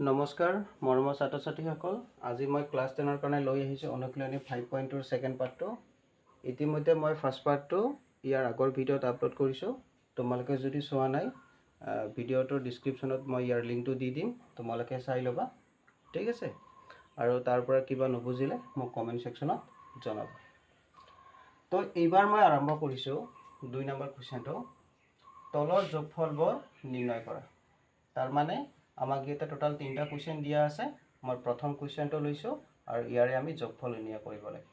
নমস্কাৰ মৰমৰ ছাত্ৰ ছাত্ৰীসকল আজি মই ক্লাছ 10 কাৰণে লৈ আহিছোঁ অনুশীলনী 5.2 সেকেন্ড পাৰ্টটো ইতিমধ্যে মই ফাৰ্স্ট পাৰ্টটো ইয়াৰ আগৰ ভিডিঅ'ত আপলোড কৰিছোঁ তোমালোকে যদি চোৱা নাই ভিডিঅ'টোৰ ডেসক্ৰিপচনত মই ইয়াৰ লিংকটো দি দিম তোমালোকে চাই ল'বা ঠিক আছে আৰু তাৰ পৰা কিবা নুবুজিলে মোক কমেন্ট সেকশনত জনাবা তো এইবাৰ মই আৰম্ভ কৰিছোঁ 2 নম্বৰ কোৱেশ্চনটো তলৰ যোগফলবোৰ নিৰ্ণয় কৰা তাৰ মানে আমাক এটা টোটাল 3টা কোৱেশ্চন দিয়া আছে মই প্ৰথম কোৱেশ্চনটো লৈছো আৰু ইয়াৰে আমি যোগফল উলিয়াব কৰিব লাগে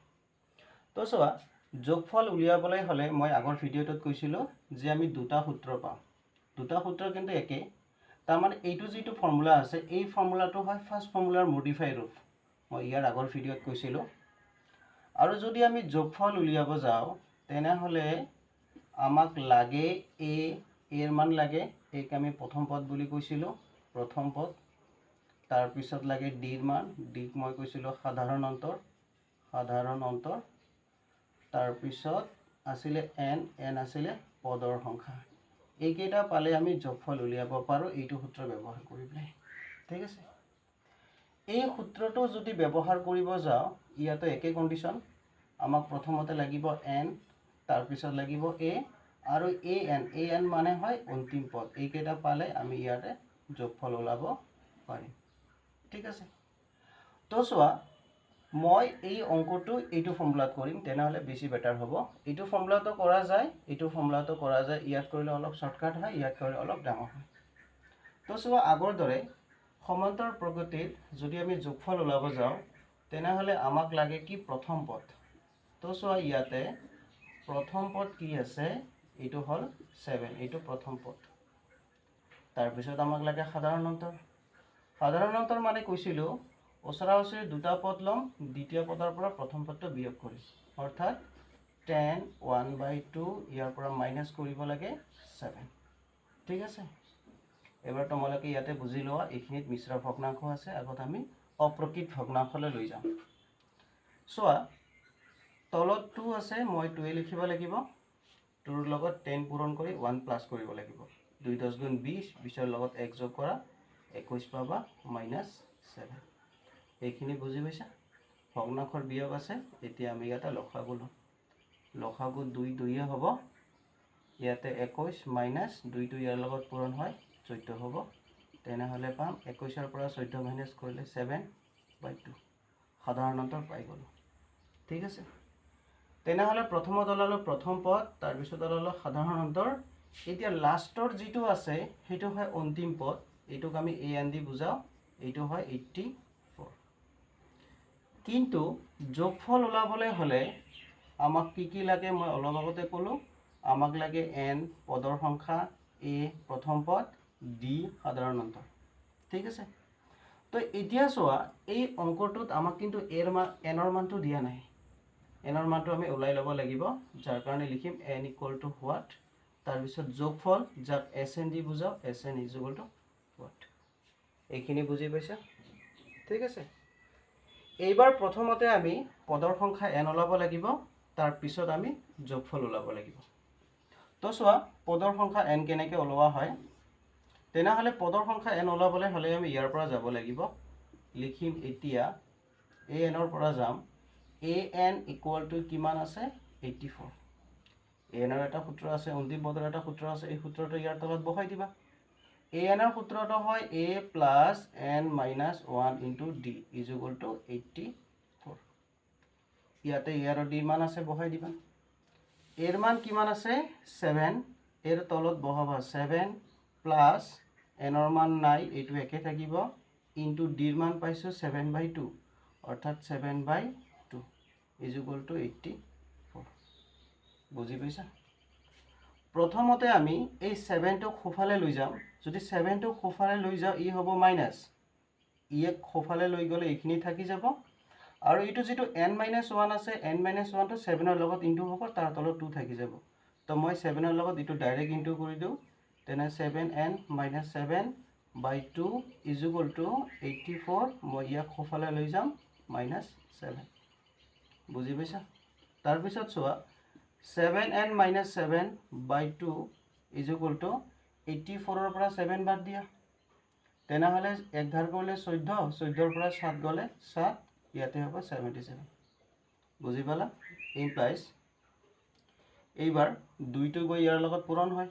তো চোৱা যোগফল উলিয়াবলৈ হলে মই আগৰ ভিডিঅ'টোত কৈছিলো যে আমি দুটা সূত্ৰ পাম দুটা সূত্ৰ কিন্তু একে তাৰ মানে এইটো যেটো ফৰ্মুলা আছে এই ফৰ্মুলাটো হয় ফাৰ্স্ট ফৰ্মুলাৰ মডিফাই ৰূপ মই ইয়াৰ আগৰ ভিডিঅ'ত কৈছিলো আৰু যদি আমি যোগফল উলিয়াব যাও তেনে হলে আমাক লাগে এৰ মান লাগে এক আমি প্ৰথম পদ বুলি কৈছিলো প্ৰথম পদ তাৰ পিছত লাগে ডিৰ মান ডিক মই কৈছিলো সাধাৰণ অন্তৰ তাৰ পিছত আছিল n আছিল পদৰ সংখ্যা এইকেইটা পালে আমি যোগফল উলিয়াব পাৰো এইটো সূত্ৰ ব্যৱহাৰ কৰি ঠিক আছে এই সূত্ৰটো যদি ব্যৱহাৰ কৰিব যাও ইয়াতে একে কন্ডিশন আমাক প্ৰথমতে লাগিব n তাৰ পিছত লাগিব a আৰু an মানে হয় অন্তিম পদ এইকেইটা পালে আমি ইয়াতে যোগফল ওলাব পাৰিম ঠিক আছে তো চোৱা মই এই অঙ্কটো এইটো ফৰ্মুলাত কৰিম তেনেহলে বেছি বেটাৰ হ'ব এইটো ফৰ্মুলাটো কৰা যায় ইয়াত কৰিলে অলপ শৰ্টকাট হয় ইয়াত কৰিলে অলপ ডাঙৰ হয় তো চোৱা আগৰ দৰে সমান্তৰ প্ৰগতিত যদি আমি যোগফল ওলাব যাও তেনেহলে আমাক লাগে কি প্ৰথম পদ তো চোৱা ইয়াতে প্ৰথম পদ কি আছে এইটো হল 7 এইটো প্ৰথম পদ তাৰ পিছত আমাক লাগে সাধাৰণ অন্তৰ মানে কৈছিলো ওচৰা-ওচৰি দুটা পদ লম দ্বিতীয় পদৰ পৰা প্ৰথম পদটো বিয়োগ কৰিম অৰ্থাৎ 10 1/2 ইয়াৰ পৰা মাইনাস কৰিব লাগে 7 ঠিক আছে এবাৰ তোমালোকে ইয়াতে বুজি লোৱা এইখিনিত মিশ্ৰ ভগ্নাংশ আছে আগত আমি অপ্ৰকৃত ভগ্নাংশলৈ লৈ যাম সোৱা তলত 2 আছে মই 2 লিখিব লাগিব 2 ৰ লগত 10 পূৰণ কৰি 1 প্লাস কৰিব লাগিব 2 10 গুণ 20 20 ৰ লগত 1 যোগ কৰা 21 পাবা -7 এইখিনি বুজি পাইছা ভগ্নাংশৰ বিয়োগ আছে এতিয়া আমি এটা লসাগু লম লসাগু 2 2 হ'ব ইয়াতে 21 - 2 2 ইয়াৰ লগত পূৰণ হয় 14 হ'ব তেনেহলে পাম 21 ৰ পৰা 14 মাইনাস কৰিলে 7/2 সাধাৰণ অন্তৰ পাই গলো ঠিক আছে তেনেহলে প্ৰথমত ওলালো প্ৰথম পদ তাৰ পিছত ওলালো সাধাৰণ অন্তৰ এতিয়া লাষ্টৰ যেটো আছে হেতু হয় অন্তিম পদ এটোক আমি an দি বুজাও এটো হয় 84 কিন্তু যোগফল ওলাবলৈ হলে আমাক কি লাগে মই অলপ আগতে কলো আমাক লাগে n পদৰ সংখ্যা a প্ৰথম পদ d সাধাৰণ অন্তৰ ঠিক আছে তো এতিয়া চোৱা এই অঙ্কটোত আমাক কিন্তু n ৰ মানটো দিয়া নাই n ৰ মানটো আমি ওলাই ল'ব লাগিব যাৰ কাৰণে লিখিম n = what তাৰ পিছত যোগফল যাক sn দি বুজাও sn = what এইখিনি বুজি পাইছা ঠিক আছে এইবাৰ প্ৰথমতে আমি পদৰ সংখ্যা n ওলাব লাগিব তাৰ পিছত আমি যোগফল ওলাব লাগিব তো চোৱা পদৰ সংখ্যা n কেনেকৈ ওলোৱা হয় তেনেহলে পদৰ সংখ্যা n ওলাবলৈ হলে আমি ইয়াৰ পৰা যাব লাগিব লিখিম এতিয়া an ৰ পৰা যাম an = কিমান আছে 84 an ৰ এটা সূত্ৰ আছে অন্তিম পদৰ এটা সূত্ৰ আছে এই সূত্ৰটো ইয়াৰ তলত বহাই দিবা an ৰ সূত্ৰটো হয় a + n - 1 * d = 84 ইয়াতে ইয়াৰ d মান আছে বহাই দিবা এৰ মান কিমান আছে 7 এৰ তলত বহাবা 7 প্লাস n ৰ মান নাই এটো একে থাকিব ইনটু d ৰ মান পাইছো 7/2 অৰ্থাৎ 7/2 = 84 বুজি পাইছা প্ৰথমতে আমি এই 7 টো খোফালে লৈ যাম যদি 7 টো খোফালে লৈ যাও ই হ'ব মাইনাস ইয়ে খোফালে লৈ গলে এইখিনি থাকি যাব আৰু এটো যেটো n - 1 আছে n - 1 টো 7 ৰ লগত ইনটু হ'ব তাৰ তলত 2 থাকি যাব তো মই 7 ৰ লগত এটো ডাইৰেক্ট ইনটু কৰি দিও তেনে 7n - 7/2 = 84 মই ইয়াক খোফালে লৈ যাম -7 বুজি পাইছা তাৰ পিছত চোৱা 7n - 7/2 = 84 ৰ পৰা 7 বাদ দিয়া তেনেহ'লে 11 কৰিলে 14, 14ৰ পৰা 7 গ'লে 7, ইয়াতে হ'ব 77। বুজি পালা? ইমপ্লাইজ এইবাৰ 2টো গৈ ইয়াৰ লগত পূৰণ হয়।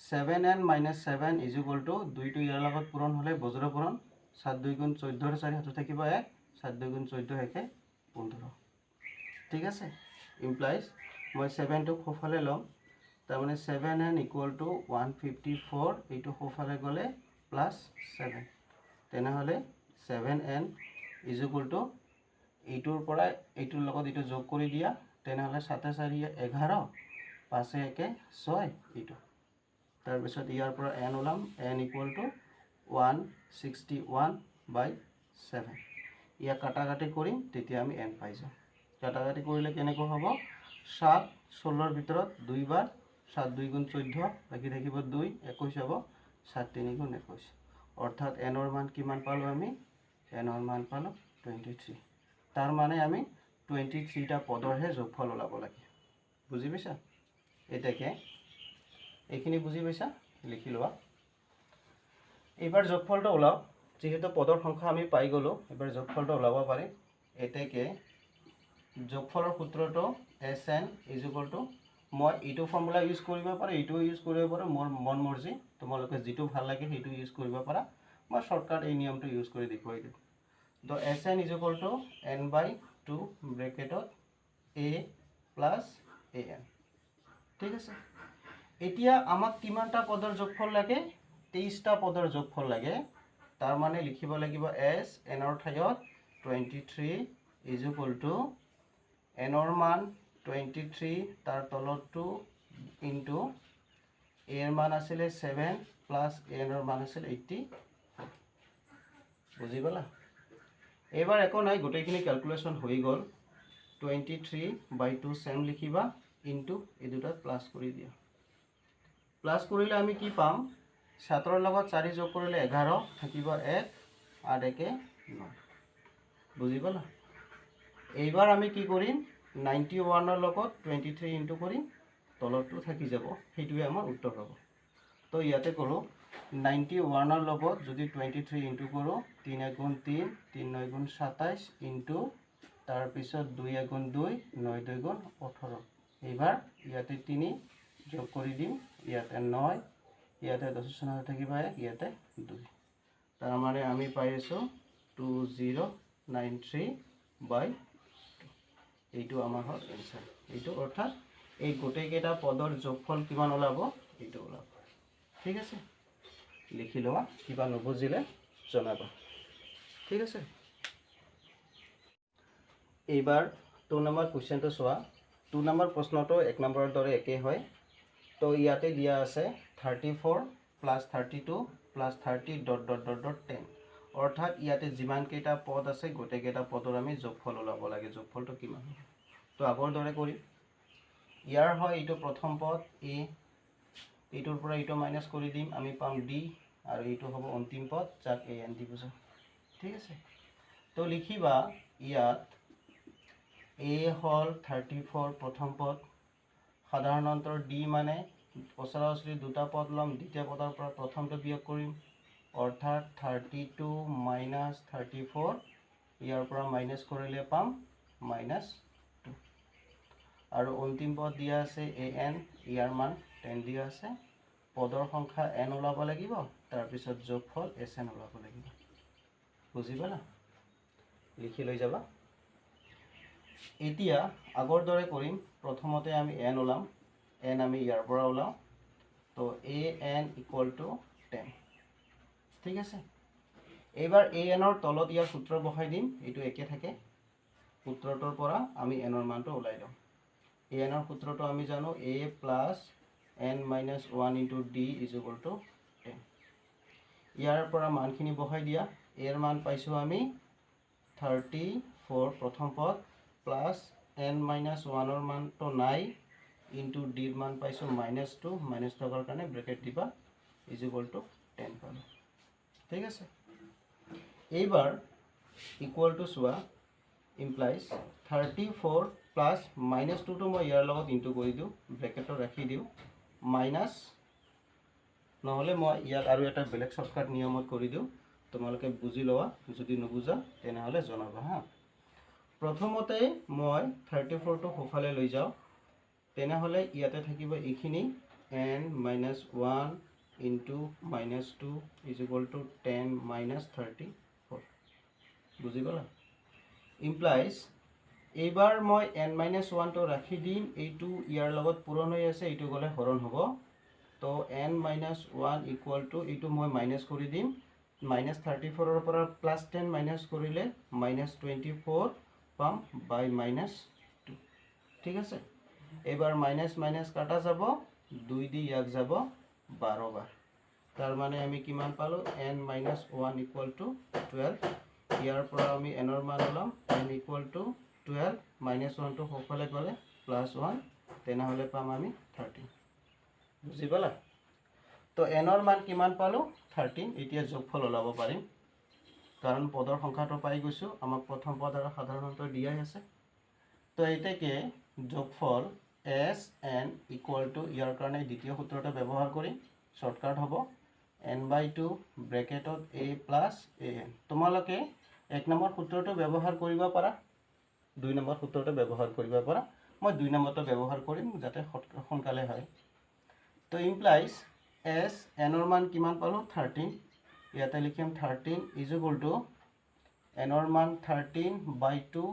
7n - 7 = 2টো ইয়াৰ লগত পূৰণ হ'লে বজ্ৰ পূৰণ। 7 2 গুণ 14, 4 হাতত থাকিব 1, 7 2 গুণ 14 একে 15। ঠিক আছে? ইমপ্লাইজ মই 7টোক সোঁফালে ল'ম। তাৰমানে 7n = 154, এইটো সোঁফালে গ'লে +7। তেনেহ'লে 7n = এইটোৰ পৰা এইটোৰ লগত এইটো যোগ কৰি দিয়া। তেনেহ'লে 7 4 11, 5 1 6 এইটো। তাৰপিছত ইয়াৰ পৰা n ওলাম, n = 161/7। ইয়াক কাটাকাটি কৰিম, তেতিয়া আমি n পাই যাম। কাটাকাটি কৰিলে কেনেকৈ হ'ব? 7 16ৰ ভিতৰত 2 বাৰ, 7 2 গুণ 14, বাকী থাকিব 2, 21 হ'ব। 7 3 গুণ 21, অৰ্থাৎ n ৰ মান কিমান পালোঁ আমি? n ৰ মান পালোঁ 23। তাৰ মানে আমি 23টা পদৰহে যোগফল ওলাব লাগে। বুজি পাইছা? এতেকে এইখিনি বুজি পাইছা? লিখি লোৱা। এইবাৰ যোগফলটো ওলাও। যেহেতু পদৰ সংখ্যা আমি পাই গ'লোঁ, এবাৰ যোগফলটো ওলাব পাৰি। এতেকে যোগফলৰ সূত্ৰটো Sn = মই এইটো ফৰ্মুলা ইউজ কৰিব পাৰোঁ, এইটোও ইউজ কৰিব পাৰোঁ, মোৰ মন মৰ্জি। তোমালোকে যিটো ভাল লাগে সেইটো ইউজ কৰিব পাৰা। মই শ্বৰ্টকাট এই নিয়মটো ইউজ কৰি দেখুৱাই দিওঁ। তো Sn = n/2 ব্ৰেকেটত a + an। ঠিক আছে? এতিয়া আমাক কিমানটা পদৰ যোগফল লাগে? 23টা পদৰ যোগফল লাগে। তাৰ মানে লিখিব লাগিব Sn ৰ ঠাইত 23 = n ৰ মান 23, তাৰ তলত 2 * a ৰ মান আছিলে 7 + an ৰ মান আছিল 84। বুজি পালা? এইবাৰ একো নাই, গোটেইখিনি ক্যালকুলেশন হৈ গ'ল। 23/2 চেম লিখিবা, ইনটু এই দুটাত প্লাস কৰি দিয়া। প্লাস কৰিলে আমি কি পাম? 7ৰ লগত 4 যোগ কৰিলে 11, থাকিব 1, 8 1 9। বুজি পালা? এইবাৰ আমি কি কৰিম? 91ৰ লগত 23 ইনটু কৰিম, তলতটো থাকি যাব, সেইটোৱে আমাৰ উত্তৰ হ'ব। তো ইয়াতে কৰোঁ, 91ৰ লগত যদি 23 ইনটু কৰোঁ, 3 × 3, 3 9 × 27 ইনটু তাৰপিছত 2 × 2, 9 2 × 18। এইবাৰ ইয়াতে 3 যোগ কৰি দিম, ইয়াতে 9, ইয়াতে 10 থাকিব 1, ইয়াতে 2। তাৰ মানে আমি পাই আছোঁ 2093/2। এইটো আমাৰ হ'ল এনসাৰ। এইটো অৰ্থাৎ এই গোটেইকেইটা পদৰ যোগফল কিমান ওলাব? এইটো ওলাব। ঠিক আছে? লিখি লোৱা, কিবা নুবুজিলে জনাবা। ঠিক আছে? এইবাৰ 2 নম্বৰ কুৱেশ্যনটো চোৱা। 2 নম্বৰ প্ৰশ্নটো 1 নম্বৰৰ দৰে একেই হয়। তো ইয়াতে দিয়া আছে 34 + 32 + 30 ... 10। অৰ্থাৎ ইয়াতে যিমানকেইটা পদ আছে গোটেইকেইটা পদৰ আমি যোগফল ওলাব লাগে। যোগফলটো কিমান হ'ব? তো আগৰ দৰে কৰিম। ইয়াৰ হয় এইটো প্ৰথম পদ a, এইটোৰ পৰা এইটো মাইনাস কৰি দিম, আমি পাম d, আৰু এইটো হ'ব অন্তিম পদ যাক an দি বুজাম। ঠিক আছে? তো লিখিবা ইয়াত a হ'ল 34 প্ৰথম পদ, সাধাৰণ অন্তৰ d মানে ওচৰা ওচৰি দুটা পদ ল'ম, দ্বিতীয় পদৰ পৰা প্ৰথমটো বিয়োগ কৰিম, অৰ্থাৎ 32 - 34, ইয়াৰ পৰা মাইনাস কৰিলে পাম -2। আৰু অন্তিম পদ দিয়া আছে an, ইয়াৰ মান 10 দিয়া আছে। পদৰ সংখ্যা n ওলাব লাগিব, তাৰপিছত যোগফল Sn ওলাব লাগিব। বুজি পালা? লিখি লৈ যাবা। এতিয়া আগৰ দৰে কৰিম। প্ৰথমতে আমি n ওলাম, n আমি ইয়াৰ পৰা ওলাম। তো an = 10। ঠিক আছে? এইবাৰ an ৰ তলত ইয়াৰ সূত্ৰ বহাই দিম, এইটো একে থাকে। সূত্ৰটোৰ পৰা আমি n ৰ মানটো ওলাই লম। an ৰ সূত্ৰটো আমি জানো a + n - 1 * d = 10। ইয়াৰ পৰা মানখিনি বহাই দিয়া। a ৰ মান পাইছোঁ আমি 34 প্ৰথম পদ প্লাস n - 1 ৰ মানটো নাই, ইনটু d ৰ মান পাইছোঁ -2, মাইনাস থকাৰ কাৰণে ব্ৰেকেট দিবা, = 10 পালোঁ। ঠিক আছে? এইবাৰ ইকুয়াল টু চোৱা, ইমপ্লাইজ 34 প্লাস -2টো মই ইয়াৰ লগত ইনটু কৰি দিওঁ, ব্ৰেকেটত ৰাখি দিওঁ, মাইনাস নহ'লে মই ইয়াক আৰু এটা বেলেগ শৰ্টকাট নিয়মত কৰি দিওঁ তোমালোকে বুজি লোৱা যদি নুবুজা তেনেহ'লে জনাবা হা প্ৰথমতে মই 34 টো সোফালে লৈ যাওঁ তেনেহ'লে ইয়াতে থাকিব এইখিনি n minus 1 into minus 2 is equal to 10 minus 34 বুজি গলা implies এইবাৰ মই n minus 1 টো ৰাখি দিম এইটো ইয়াৰ লগত পূৰণ হৈ আছে এইটো গলে হৰণ হ'ব তো n minus 1 equal to এইটো মই মাইনাস কৰি দিম minus 34 ৰ পৰা plus 10 minus কৰিলে minus 24 পাম by minus 2 ঠিক আছে এবাৰ মাইনাস মাইনাস কাটা যাব 2 দি ইয়াক যাব 12 বাৰ তাৰ মানে আমি কিমান পালো n minus 1 equal to 12 ইয়াৰ পৰা আমি n ৰ মান লম n equal to 12 minus 1 টো সকলে গলে plus 1 তেনেহলে পাম আমি 13 বুজি পালা তো n ৰ মান কিমান পালো 13 এতিয়া যোগফল ওলাব পাৰিম কাৰণ পদৰ সংখ্যাটো পাই গৈছো আমাক প্ৰথম পদ আৰু সাধাৰণতে দিয়াই আছে তো এটাকে যোগফল s n equal to ইয়াৰ কাৰণে দ্বিতীয় সূত্ৰটো ব্যৱহাৰ কৰিম শৰ্টকাট হ'ব n/2 ব্ৰেকেটত a plus an তোমালোকে এক নম্বৰ সূত্ৰটো ব্যৱহাৰ কৰিব পাৰা দুই নম্বৰ সূত্ৰটো ব্যৱহাৰ কৰিব পাৰা মই দুই নম্বৰটো ব্যৱহাৰ কৰিম যাতে সোনকালে হয় তো implies s n ৰ মান কিমান পালো 13 ইয়াতে লিখিম 13 is equal to n ৰ মান 13/2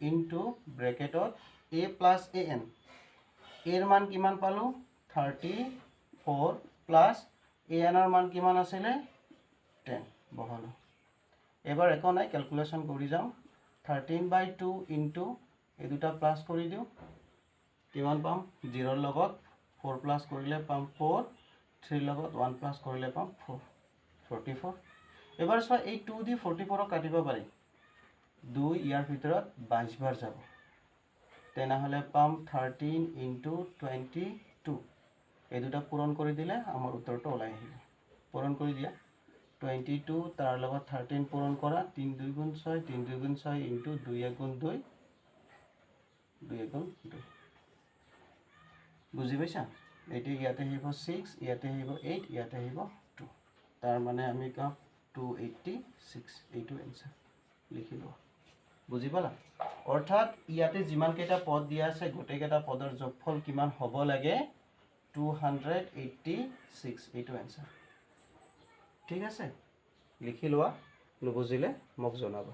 into ব্ৰেকেটত a plus an এৰ মান কিমান পালো 34 plus an ৰ মান কিমান আছিল 10 বহালো এবাৰ একো নাই ক্যালকুলেশন কৰি যাম 13/2 into এই দুটা প্লাস কৰি দিও কিমান পাম 0 ৰ লগত 4 প্লাস কৰিলে পাম 4 3 লগত 1 প্লাস কৰিলে পাম 4 44 এবাৰ সব এই 2 দি 44 কাটিব পাৰি 2 ইয়াৰ ভিতৰত 22 বাৰ যাব তেনেহলে পাম 13 into 22 এই দুটা পূৰণ কৰি দিলে আমাৰ উত্তৰটো ওলাই আহিব পূৰণ কৰি দিয়া 22 তাৰ লগত 13 পূৰণ কৰা 3 2 গুণ 6 3 2 গুণ 6 into 2 1 গুণ 2 2 1 গুণ 2 বুজি পাইছা এটি ইয়াতে আহিব 6 ইয়াতে আহিব 8 ইয়াতে আহিব 2 তাৰ মানে আমি কাম 286 এইটো आंसर লিখি লও বুজি পালা অৰ্থাৎ ইয়াতে যিমান কেটা পদ দিয়া আছে গোটেই কেটা পদৰ যোগফল কিমান হ'ব লাগে 286 এইটো आंसर ঠিক আছে লিখি লোৱা নুবুজিলে মোক জনাবা